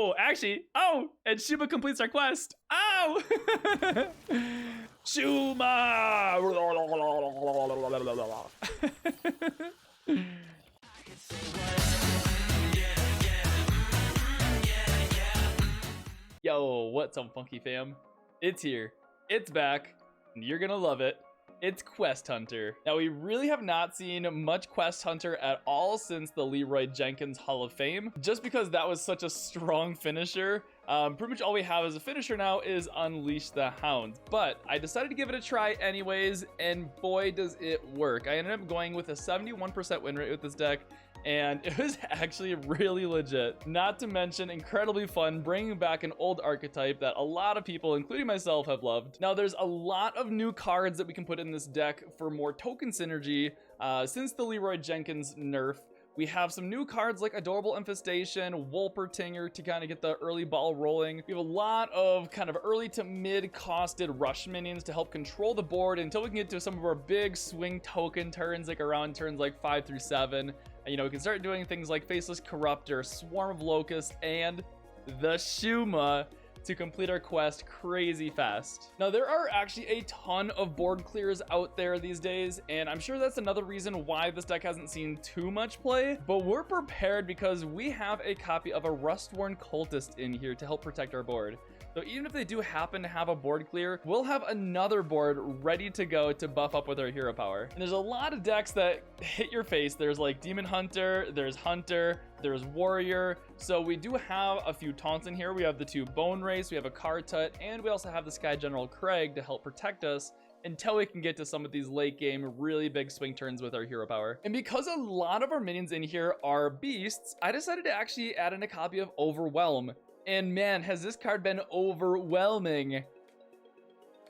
Oh, actually, oh, and SHU'MA completes our quest. Oh! SHU'MA! Yo, what's up, Funky fam? It's here. It's back. And you're gonna love it. It's Quest Hunter. Now, we really have not seen much Quest Hunter at all since the Leroy Jenkins Hall of Fame, just because that was such a strong finisher. Pretty much all we have as a finisher now is Unleash the Hounds, but I decided to give it a try anyways, and boy does it work. I ended up going with a 71% win rate with this deck, and it was actually really legit. Not to mention incredibly fun, bringing back an old archetype that a lot of people, including myself, have loved. Now, there's a lot of new cards that we can put in this deck for more token synergy since the Leroy Jenkins nerf. We have some new cards like Adorable Infestation, Wolpertinger to kind of get the early ball rolling. We have a lot of kind of early to mid-costed rush minions to help control the board until we can get to some of our big swing token turns, like around turns like 5 through 7. And, you know, we can start doing things like Faceless Corruptor, Swarm of Locusts, and the SHU'MA to complete our quest crazy fast. Now, there are actually a ton of board clears out there these days, and I'm sure that's another reason why this deck hasn't seen too much play, but we're prepared because we have a copy of a Rustworn Cultist in here to help protect our board. So even if they do happen to have a board clear, we'll have another board ready to go to buff up with our hero power. And there's a lot of decks that hit your face. There's like Demon Hunter, there's Warrior. So we do have a few taunts in here. We have the 2 Bone Race, we have a Kartut, and we also have the Sky General Craig to help protect us until we can get to some of these late game really big swing turns with our hero power. And because a lot of our minions in here are beasts, I decided to actually add in a copy of Overwhelm. And man, has this card been overwhelming.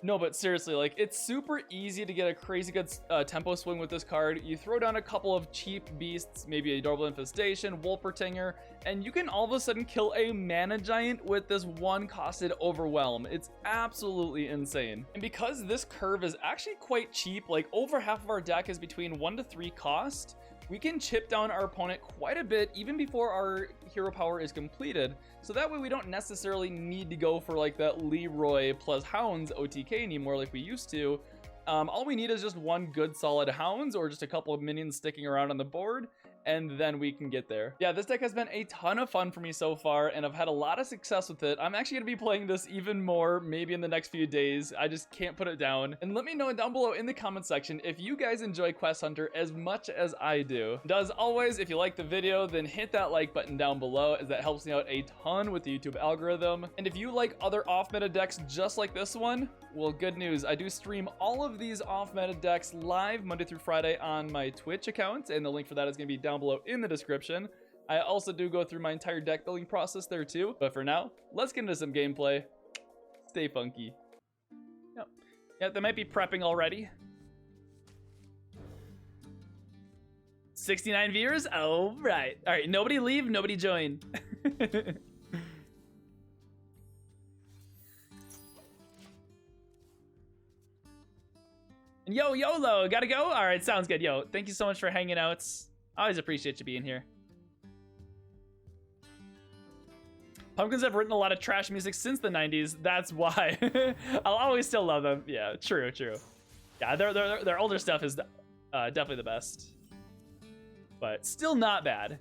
No, but seriously, like, it's super easy to get a crazy good tempo swing with this card. You throw down a couple of cheap beasts, maybe Adorable Infestation, Wolpertinger, and you can all of a sudden kill a mana giant with this one costed Overwhelm. It's absolutely insane. And because this curve is actually quite cheap, like over half of our deck is between 1 to 3 cost, we can chip down our opponent quite a bit even before our hero power is completed. So that way we don't necessarily need to go for like that Leroy plus Hounds OTK anymore like we used to. All we need is just one good solid Hounds or just a couple of minions sticking around on the board, and then we can get there. Yeah, this deck has been a ton of fun for me so far, and I've had a lot of success with it. I'm actually going to be playing this even more, maybe in the next few days. I just can't put it down. And let me know down below in the comment section if you guys enjoy Quest Hunter as much as I do. And as always, if you like the video, then hit that like button down below, as that helps me out a ton with the YouTube algorithm. And if you like other off-meta decks just like this one, well, good news. I do stream all of these off-meta decks live Monday through Friday on my Twitch account, and the link for that is going to be down below in the description. I also do go through my entire deck building process there too. But for now, let's get into some gameplay. Stay funky. Yep. Yeah, they might be prepping already. 69 viewers? Oh, right. All right, nobody leave, nobody join. Yo, YOLO, gotta go? All right, sounds good. Yo, thank you so much for hanging out. I always appreciate you being here. Pumpkins have written a lot of trash music since the 90s. That's why. I'll always still love them. Yeah, true. Yeah, their older stuff is definitely the best. But still not bad.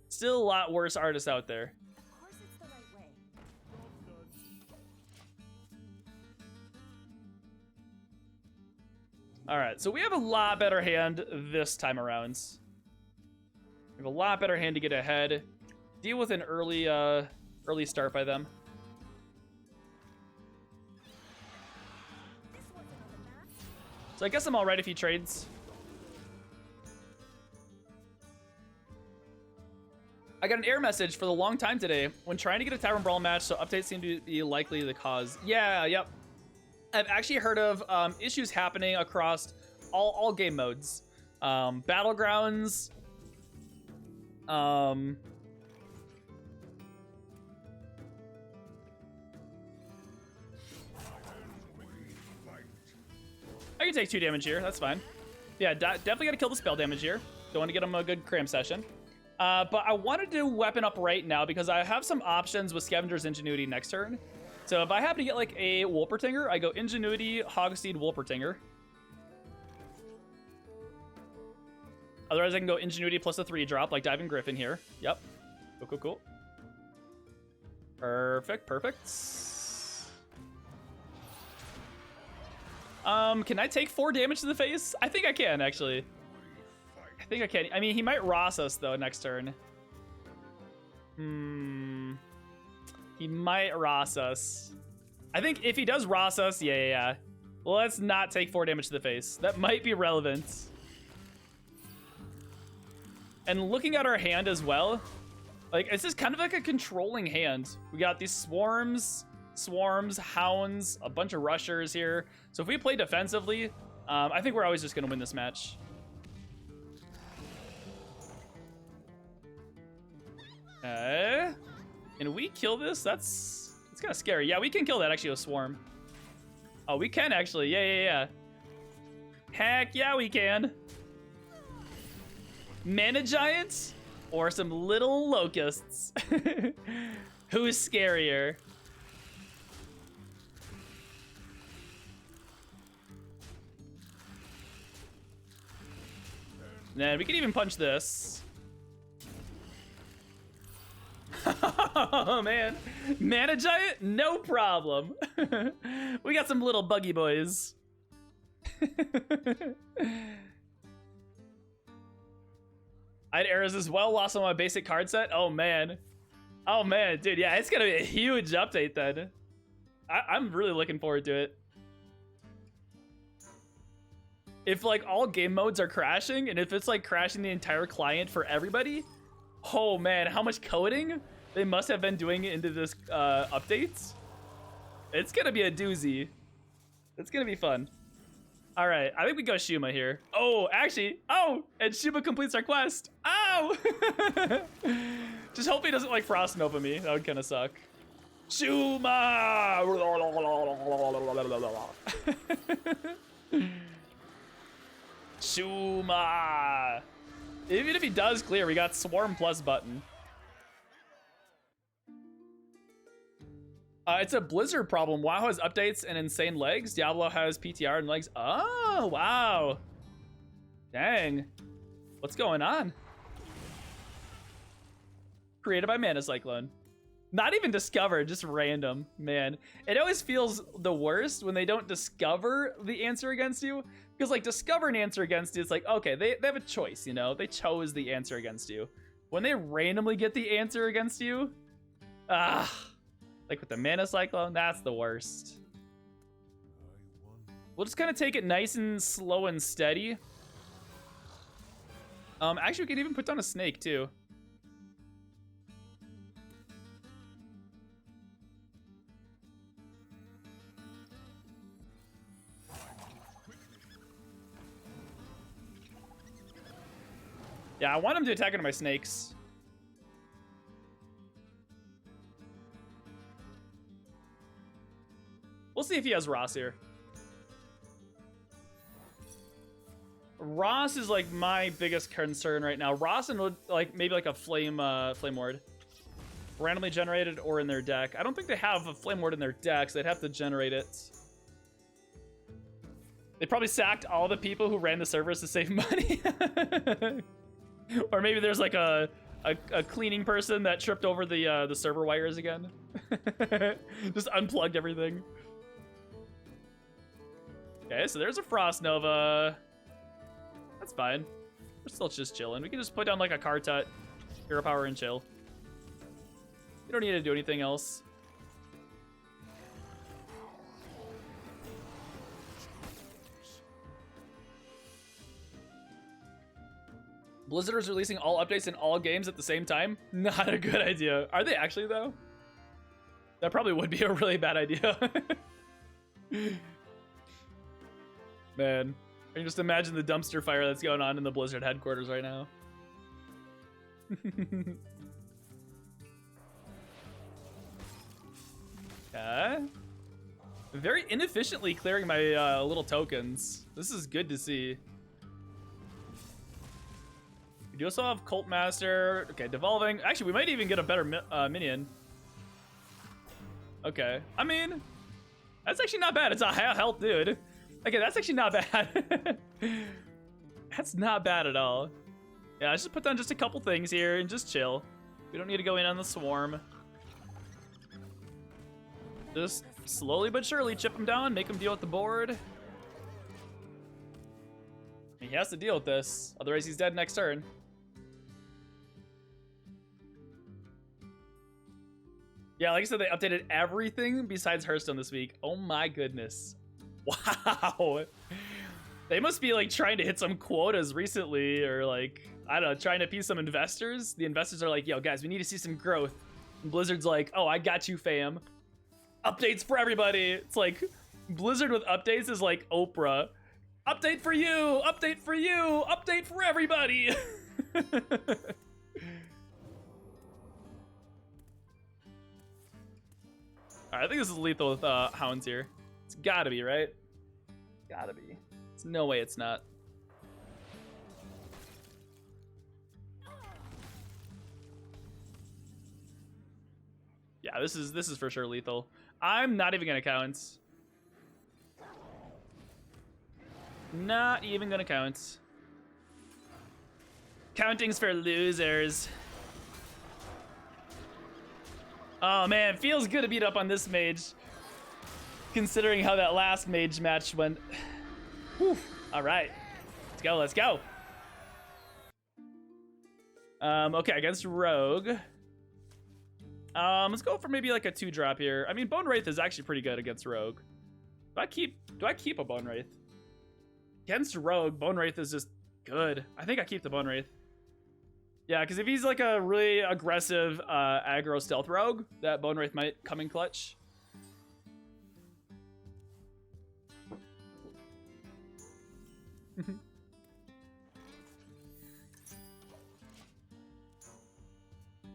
Still a lot worse artists out there. Of course it's the right way. All right, so we have a lot better hand this time around. We have a lot better hand to get ahead. Deal with an early start by them. So I guess I'm all right if he trades. I got an error message for the long time today when trying to get a Tavern Brawl match, so updates seem to be likely the cause. Yeah, yep. I've actually heard of issues happening across all game modes. Battlegrounds. I can take 2 damage here. That's fine. Yeah, definitely got to kill the spell damage here. Don't want to get him a good cram session. But I wanted to weapon up right now because I have some options with Scavenger's Ingenuity next turn. So if I happen to get like a Wolpertinger, I go Ingenuity, Hogseed, Wolpertinger. Otherwise, I can go Ingenuity plus a 3-drop like Diving Griffin here. Yep. Cool, cool, cool. Perfect, perfect. Can I take 4 damage to the face? I think I can, actually. I think I can. I mean, he might Ross us, though, next turn. He might Ross us. I think if he does Ross us, yeah. Well, let's not take 4 damage to the face. That might be relevant. And looking at our hand as well, like, it's just kind of like a controlling hand. We got these swarms, hounds, a bunch of rushers here. So if we play defensively, I think we're always just going to win this match. Okay. Can we kill this? It's kind of scary. Yeah, we can kill that actually with swarm. Oh, we can actually. Yeah. Heck yeah, we can. Mana giants or some little locusts? Who's scarier? Then we can even punch this. Oh man, Mana Giant, no problem. We got some little buggy boys. I had arrows as well, lost on my basic card set. Oh man, dude, yeah, it's gonna be a huge update then. I'm really looking forward to it. If like all game modes are crashing, and if it's like crashing the entire client for everybody, oh man, how much coding they must have been doing into this updates. It's gonna be a doozy. It's gonna be fun. All right, I think we go SHU'MA here. Oh, actually, and SHU'MA completes our quest. Just hope he doesn't like Frost Nova me. That would kind of suck. SHU'MA! SHU'MA! Even if he does clear, we got Swarm plus button. It's a Blizzard problem. WoW has updates and insane legs. Diablo has PTR and legs. Oh, wow. Dang. What's going on? Created by Mana Cyclone. Not even discovered, just random. Man, it always feels the worst when they don't discover the answer against you. Because, like, discover an answer against you, it's like, okay, they have a choice, you know? They chose the answer against you. When they randomly get the answer against you, like with the Mana Cyclone, that's the worst. We'll just kind of take it nice and slow and steady. Actually, we can even put down a snake, too. Yeah, I want him to attack into my snakes. We'll see if he has Ross here. Ross is like my biggest concern right now. Ross and like maybe like a flame ward, randomly generated or in their deck. I don't think they have a flame ward in their decks. They'd have to generate it. They probably sacked all the people who ran the servers to save money. Or maybe there's like a cleaning person that tripped over the server wires again. Just unplugged everything. Okay, so there's a Frost Nova. That's fine. We're still just chilling. We can just put down like a Kartut, Hero Power, and chill. You don't need to do anything else. Blizzard is releasing all updates in all games at the same time? Not a good idea. Are they actually, though? That probably would be a really bad idea. Man, I can just imagine the dumpster fire that's going on in the Blizzard headquarters right now. Okay. Very inefficiently clearing my little tokens. This is good to see. We do also have Cult Master. Okay, devolving. Actually, we might even get a better minion. Okay. I mean, that's actually not bad. It's a high health dude. Okay, that's actually not bad. That's not bad at all. Yeah, let's just put down just a couple things here and just chill. We don't need to go in on the swarm. Just slowly but surely chip him down, make him deal with the board. He has to deal with this, otherwise he's dead next turn. Yeah, like I said, they updated everything besides Hearthstone this week. Oh my goodness. Wow. They must be like trying to hit some quotas recently, or like, I don't know, trying to appease some investors. The investors are like, yo guys, we need to see some growth. And Blizzard's like, oh, I got you, fam. Updates for everybody. It's like Blizzard with updates is like Oprah. Update for you, update for you, update for everybody. All right, I think this is lethal with Hounds here. It's gotta be, right? Gotta be. There's no way it's not. Yeah, this is for sure lethal. I'm not even gonna count. Not even gonna count. Counting's for losers. Oh man, feels good to beat up on this mage, considering how that last mage match went. Whew. All right, let's go, let's go. Okay, against Rogue. Let's go for maybe like a 2-drop here. I mean, Bone Wraith is actually pretty good against Rogue. Do I keep a Bone Wraith? Against Rogue, Bone Wraith is just good. I think I keep the Bone Wraith. Yeah, because if he's like a really aggressive aggro stealth rogue, that Bone Wraith might come in clutch.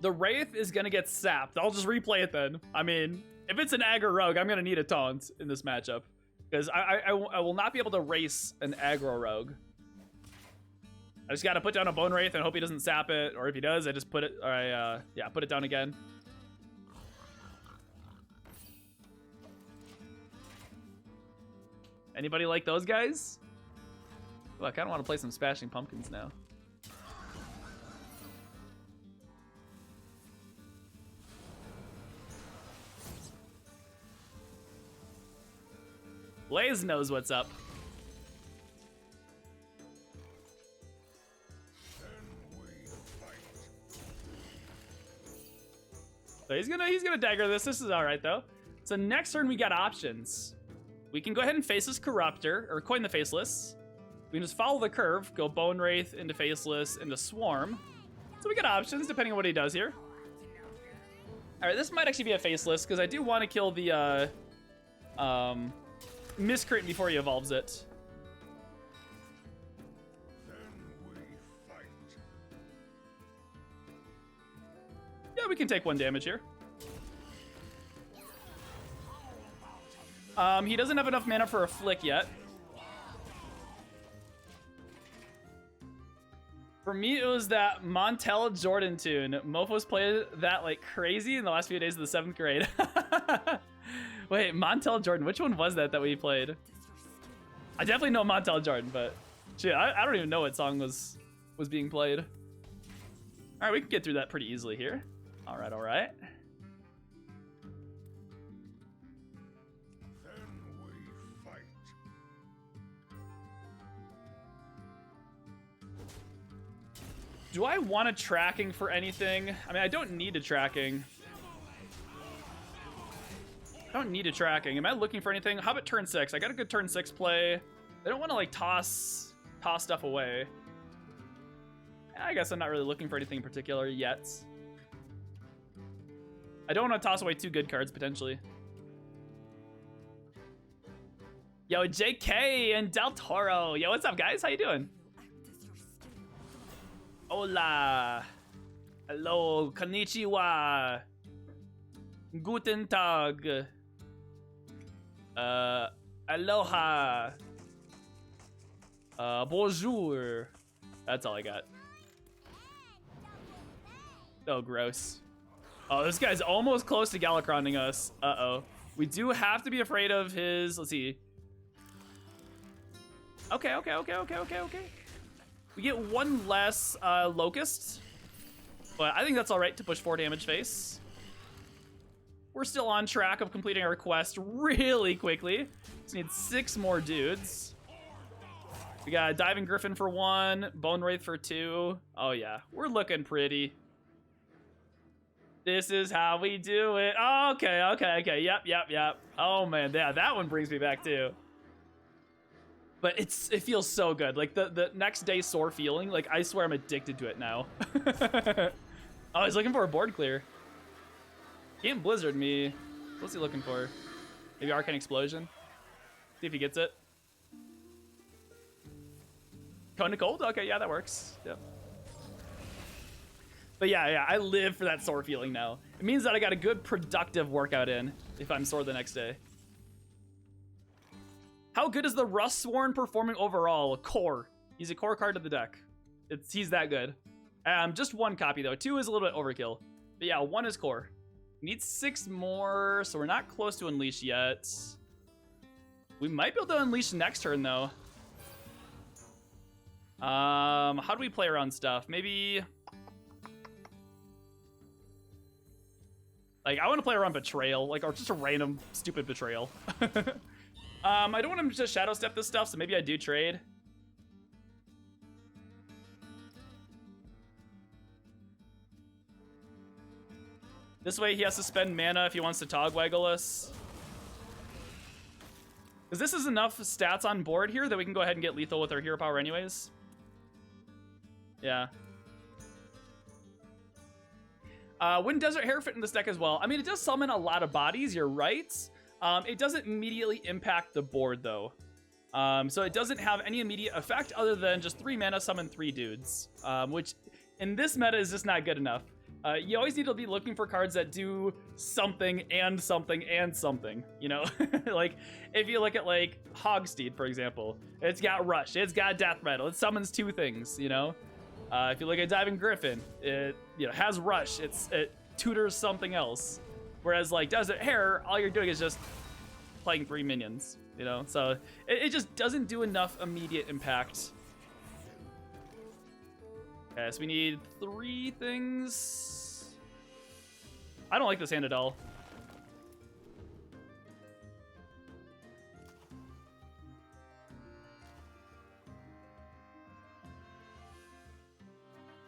The Wraith is going to get sapped. I'll just replay it then. I mean, if it's an aggro rogue, I'm going to need a taunt in this matchup. Because I will not be able to race an aggro rogue. I just got to put down a Bone Wraith and hope he doesn't sap it. Or if he does, I just put it, or yeah, put it down again. Anybody like those guys? Oh, I kind of want to play some Smashing Pumpkins now. Blaze knows what's up. So he's gonna dagger this. This is all right though. So next turn we got options. We can go ahead and Faceless Corruptor, or coin the Faceless. We can just follow the curve, go Bone Wraith into Faceless into Swarm. So we got options depending on what he does here. All right, this might actually be a Faceless because I do want to kill the Miscrit before he evolves it. Yeah, we can take 1 damage here. He doesn't have enough mana for a Flick yet. For me, it was that Montel Jordan tune. Mofos played that like crazy in the last few days of the 7th grade. Wait, Montel Jordan, which one was that we played? I definitely know Montel Jordan, but shit, I don't even know what song was being played. All right, we can get through that pretty easily here. All right, all right. Do I want a tracking for anything? I mean, I don't need a tracking. I don't need a tracking. Am I looking for anything? How about turn 6? I got a good turn 6 play. I don't want to like toss stuff away. I guess I'm not really looking for anything in particular yet. I don't want to toss away 2 good cards potentially. Yo, JK and Del Toro. Yo, what's up, guys? How you doing? Hola. Hello. Konnichiwa. Guten Tag. Aloha. Bonjour. That's all I got. Oh, gross. Oh, this guy's almost close to Galakroning us. Uh-oh. We do have to be afraid of his... Let's see. Okay. We get one less Locust. But I think that's all right to push 4 damage face. We're still on track of completing our quest really quickly. Just need 6 more dudes. We got Diving Griffin for 1, Bone Wraith for 2. Oh yeah, we're looking pretty. This is how we do it. Okay. Yep. Oh man, yeah, that one brings me back too. But it feels so good. Like the next day sore feeling, like I swear I'm addicted to it now. Oh, he's looking for a board clear. Can't Blizzard me. What's he looking for? Maybe Arcane Explosion? See if he gets it. Cone of Cold? Okay, yeah, that works. Yep. But yeah, I live for that sore feeling now. It means that I got a good productive workout in if I'm sore the next day. How good is the Rustsworn performing overall? Core. He's a core card of the deck. He's that good. Just 1 copy though. 2 is a little bit overkill. But yeah, 1 is core. We need 6 more, so we're not close to Unleash yet. We might be able to Unleash next turn though. How do we play around stuff? Maybe... Like, I want to play around Betrayal, like, or just a random stupid Betrayal. I don't want to just Shadow Step this stuff, so maybe I do trade. This way he has to spend mana if he wants to Togwaggle us. Because this is enough stats on board here that we can go ahead and get lethal with our hero power anyways. Yeah. Wouldn't Desert Hare fit in this deck as well? I mean, it does summon a lot of bodies, you're right. It doesn't immediately impact the board, though. So it doesn't have any immediate effect other than just 3 mana, summon 3 dudes. Which, in this meta, is just not good enough. You always need to be looking for cards that do something and something and something, you know? Like, if you look at, like, Hogsteed, for example, it's got Rush, it's got Death Rattle, it summons 2 things, you know? If you look at Diving Griffin, it has Rush, it tutors something else. Whereas, like, Desert Hare, all you're doing is just playing 3 minions, you know? So, it just doesn't do enough immediate impact. Okay, so we need 3 things. I don't like this hand at all.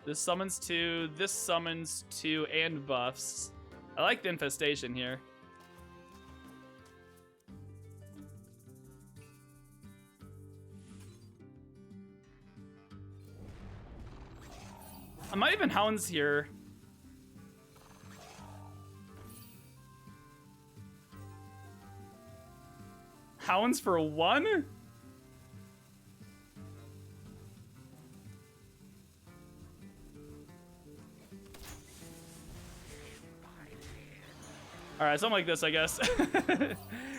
This summons 2, this summons 2, and buffs. I like the Infestation here. I might even Hounds here. Hounds for 1? Alright, something like this, I guess.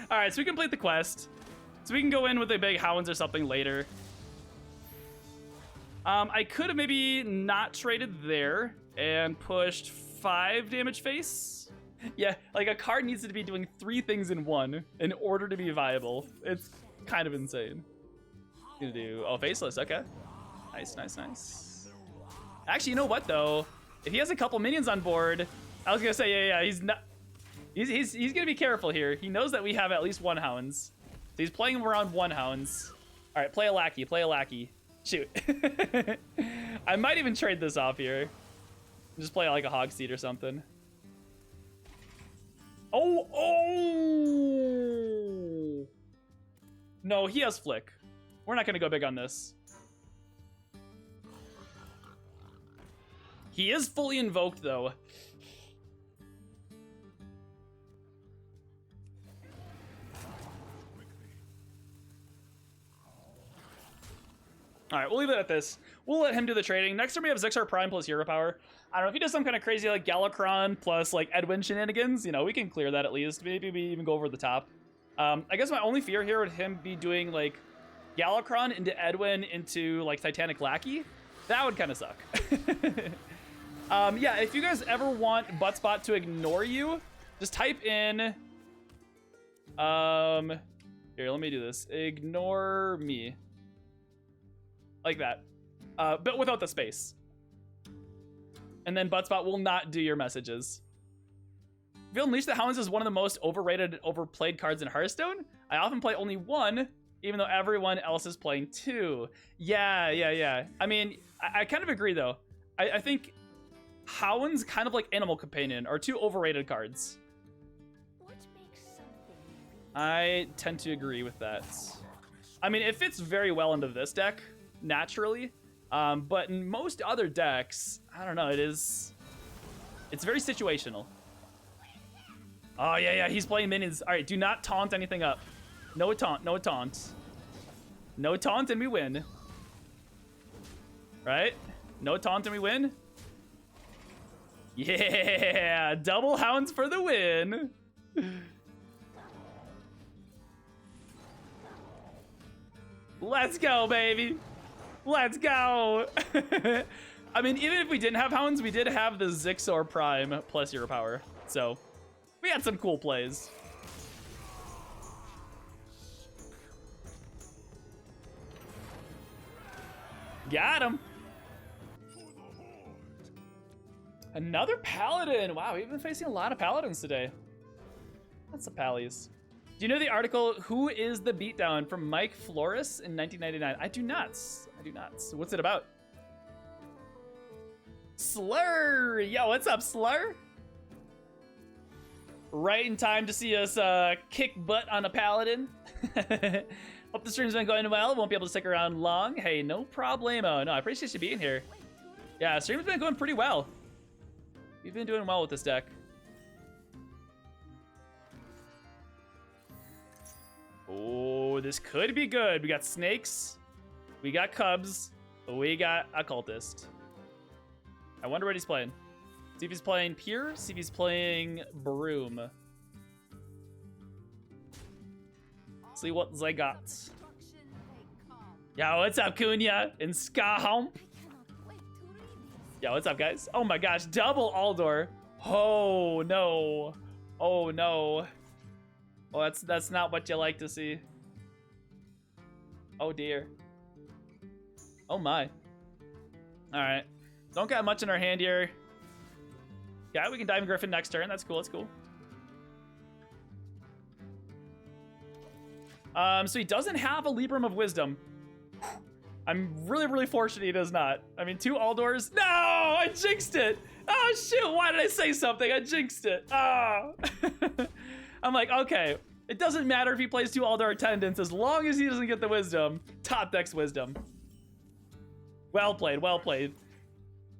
Alright, so we complete the quest. So we can go in with a big Hounds or something later. I could have maybe not traded there and pushed 5 damage face. Yeah, like a card needs to be doing 3 things in one in order to be viable. It's kind of insane. Gonna do, oh, faceless, okay. Nice. Actually, you know what though? If he has a couple minions on board, I was gonna say, yeah, he's not, he's gonna be careful here. He knows that we have at least 1 Hounds. So he's playing around 1 Hounds. All right, play a lackey. Shoot. I might even trade this off here. Just play like a Hogsteed or something. Oh! No, he has Flick. We're not going to go big on this. He is fully invoked, though. All right, we'll leave it at this. We'll let him do the trading. Next turn we have Zixar Prime plus hero power. I don't know if he does some kind of crazy like Galakron plus like Edwin shenanigans. You know, we can clear that at least. Maybe we even go over the top. I guess my only fear here would him be doing like Galakron into Edwin into like Titanic Lackey. That would kind of suck. Yeah, if you guys ever want Buttspot to ignore you, just type in, here, let me do this. Ignore me. Like that. But without the space. And then Buttspot will not do your messages. I feel Unleash the Hounds is one of the most overrated and overplayed cards in Hearthstone. I often play only one, even though everyone else is playing two. Yeah. I mean, I kind of agree, though. I think Hounds, kind of like Animal Companion, are two overrated cards. What makes something I tend to agree with that. I mean, it fits very well into this deck, naturally. But in most other decks, I don't know, it's very situational. Oh, yeah, he's playing minions. All right, do not taunt anything up. No taunt. No taunt and we win. Right? No taunt and we win. Yeah, double hounds for the win. Let's go, baby. Let's go. I mean, even if we didn't have hounds, we did have the Zixor Prime plus hero power. So we had some cool plays. Got him. Another paladin. Wow, we've been facing a lot of paladins today. That's the pallies. Do you know the article, Who is the Beatdown, from Mike Flores in 1999? I do not. So what's it about? Slur. Yo, what's up, Slur? Right in time to see us kick butt on a paladin. Hope the stream's been going well. Won't be able to stick around long. Hey, no problemo. No, I appreciate you being here. Yeah, stream's been going pretty well. We've been doing well with this deck. Oh, this could be good. We got snakes. We got cubs. We got occultist. I wonder what he's playing. See if he's playing Pure. See if he's playing Broom. See what they got. Yo, what's up, Kunya and Skahomp? Yo, what's up, guys? Oh my gosh, double Aldor. Oh no. Oh no. Oh, that's not what you like to see. Oh dear. Oh my. All right. Don't got much in our hand here. Yeah, we can Diamond Griffin next turn. That's cool. That's cool. So he doesn't have a Libram of Wisdom. I'm really fortunate he does not. I mean, 2 Aldors. No, I jinxed it. Oh shoot, why did I say something? I jinxed it. Ah. I'm like, okay, it doesn't matter if he plays 2 Aldor Attendants as long as he doesn't get the Wisdom. Top deck's Wisdom. Well played, well played.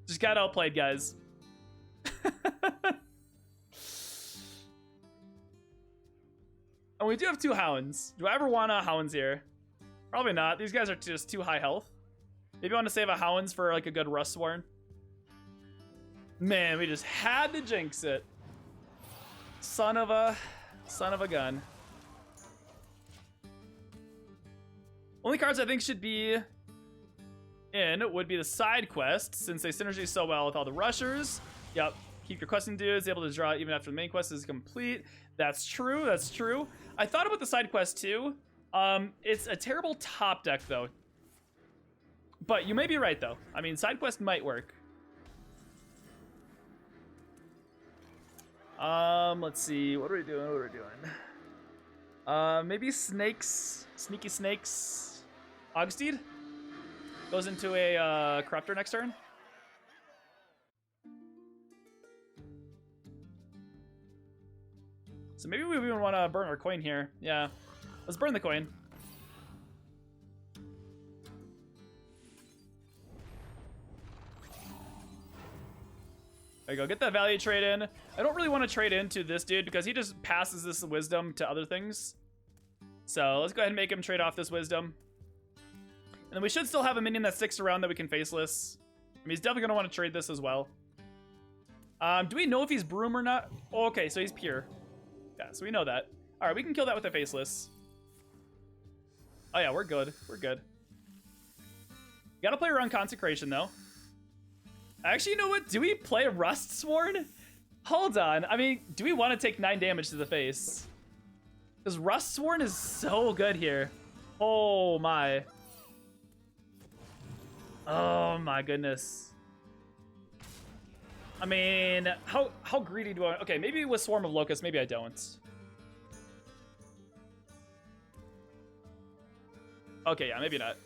Just got outplayed, guys. And we do have 2 Hounds. Do I ever want a Hounds here? Probably not. These guys are just too high health. Maybe I want to save a Hounds for like a good Rustwarn. Man, we just had to jinx it. Son of a gun. Only cards I think should be in would be the side quest, since they synergy so well with all the rushers. Yep. Keep your questing dudes able to draw even after the main quest is complete. That's true. That's true. I thought about the side quest too. It's a terrible top deck though. But you may be right though. I mean, side quest might work. Let's see. What are we doing? What are we doing? Maybe snakes. Sneaky snakes. Ogsteed goes into a corruptor next turn. So maybe we even want to burn our coin here. Yeah, let's burn the coin. There you go. Get that value trade in. I don't really want to trade into this dude because he just passes this wisdom to other things. So let's go ahead and make him trade off this wisdom. And then we should still have a minion that sticks around that we can faceless. I mean, he's definitely going to want to trade this as well. Do we know if he's Broom or not? Oh, okay, so he's Pure. Yeah, so we know that. All right, we can kill that with a faceless. Oh yeah, we're good. We're good. You gotta play around Consecration though. Actually, you know what? Do we play Rustsworn? Hold on. I mean, do we want to take 9 damage to the face? Because Rustsworn is so good here. Oh my. Oh my goodness. I mean, how greedy do I... Okay, maybe with Swarm of Locusts, maybe I don't. Okay, yeah, maybe not.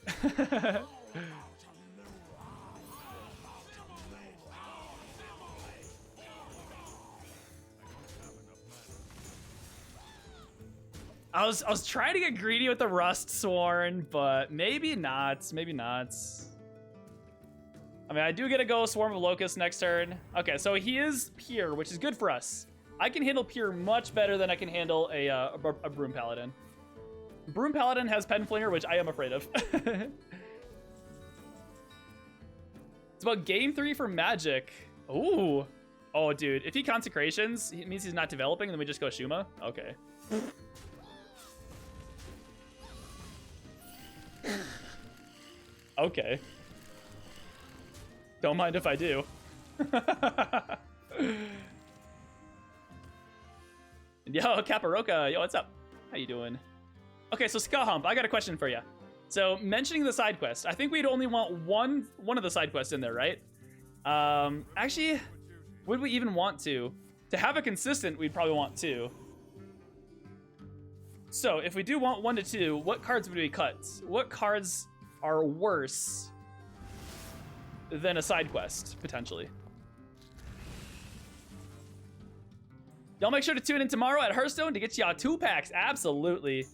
I was trying to get greedy with the Rustsworn, but maybe not. Maybe not. I mean, I do get to go Swarm of Locusts next turn. Okay, so he is Pier, which is good for us. I can handle Pier much better than I can handle a Broom Paladin. Broom Paladin has Penflinger, which I am afraid of. It's about game 3 for Magic. Ooh. Oh, dude. If he Consecrations, it means he's not developing, then we just go SHU'MA? Okay. Okay. Don't mind if I do. Yo, Caparoka. Yo, what's up? How you doing? Okay, so Scahump, I got a question for you. So, mentioning the side quest, I think we'd only want one of the side quests in there, right? Actually, would we even want to? To have a consistent, we'd probably want 2. So, if we do want 1 to 2, what cards would we cut? What cards are worse than a side quest, potentially? Y'all make sure to tune in tomorrow at Hearthstone to get y'all 2 packs. Absolutely.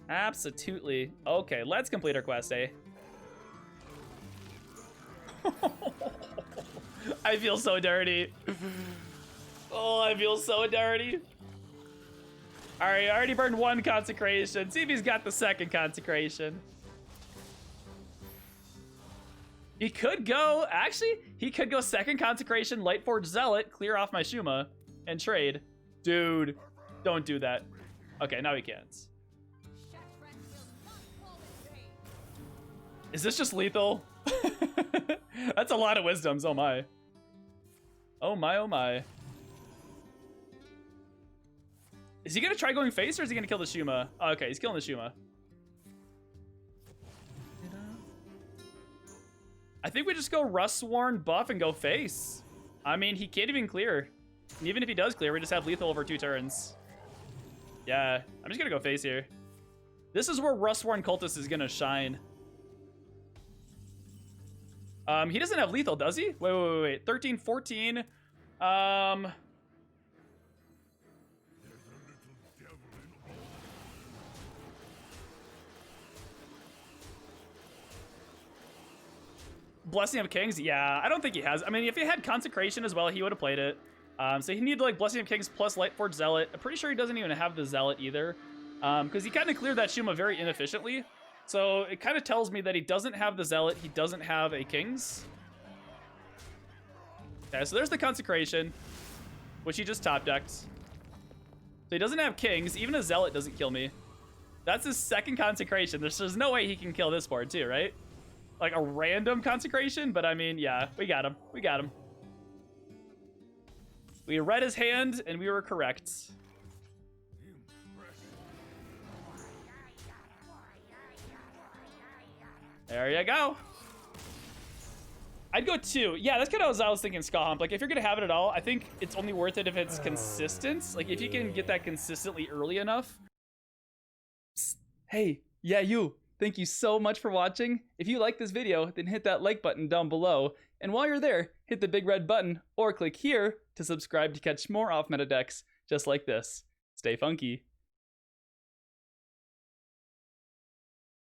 Absolutely. Okay, let's complete our quest, eh? I feel so dirty. Oh, I feel so dirty. All right, I already burned 1 consecration. See if he's got the 2nd consecration. He could go, actually, he could go 2nd consecration, Lightforged Zealot, clear off my SHU'MA, and trade. Dude, don't do that. Okay, now he can't. Is this just lethal? That's a lot of wisdoms, oh my. Oh my, oh my. Is he gonna try going face or is he gonna kill the SHU'MA? Oh, okay, he's killing the SHU'MA. I think we just go Rustsworn buff and go face. I mean, he can't even clear. And even if he does clear, we just have lethal over 2 turns. Yeah, I'm just gonna go face here. This is where Rustsworn Cultist is gonna shine. He doesn't have lethal, does he? Wait. 13, 14. Blessing of Kings? Yeah, I don't think he has. I mean, if he had Consecration as well, he would have played it. So he needed like Blessing of Kings plus Lightforged Zealot. I'm pretty sure he doesn't even have the Zealot either. Because he kind of cleared that SHU'MA very inefficiently. So it kind of tells me that he doesn't have the Zealot. He doesn't have a Kings. Okay, so there's the Consecration, which he just top decked. So he doesn't have Kings. Even a Zealot doesn't kill me. That's his 2nd Consecration. There's no way he can kill this board too, right? Like a random Consecration, but I mean, yeah, we got him. We got him. We read his hand, and we were correct. There you go. I'd go 2. Yeah, that's kind of what I was thinking, Scahump. Like, if you're going to have it at all, I think it's only worth it if it's consistent. Like, if you can get that consistently early enough. Psst. Hey, yeah, you. Thank you so much for watching. If you like this video, then hit that like button down below. And while you're there, hit the big red button or click here to subscribe to catch more off-meta decks just like this. Stay funky.